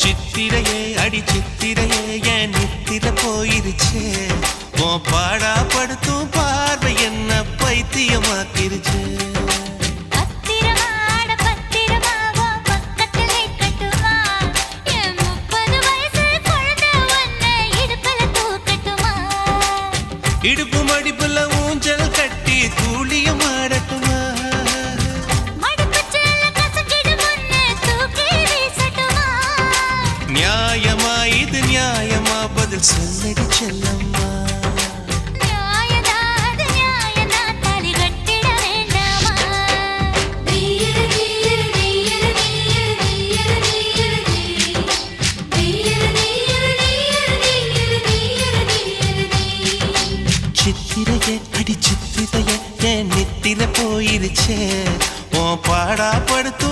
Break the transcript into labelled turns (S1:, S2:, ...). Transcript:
S1: சித்திரையே அடி சித்திரையே என் நித்திர போயிருச்சே உன் பாடா படுத்தும் பார்வை என்ன பைத்தியமாக்கிருச்சு இடுப்பு மடிப்புல ஊஞ்சல் கட்டி தூளியம் ஆடட்டுமா நியாயமா இது நியாயமா பதில் சொல்லடி செல்லம்மா சித்திரையே அடி சித்திரையே என் நித்திர போயிருச்சே உன் பாடா படுத்து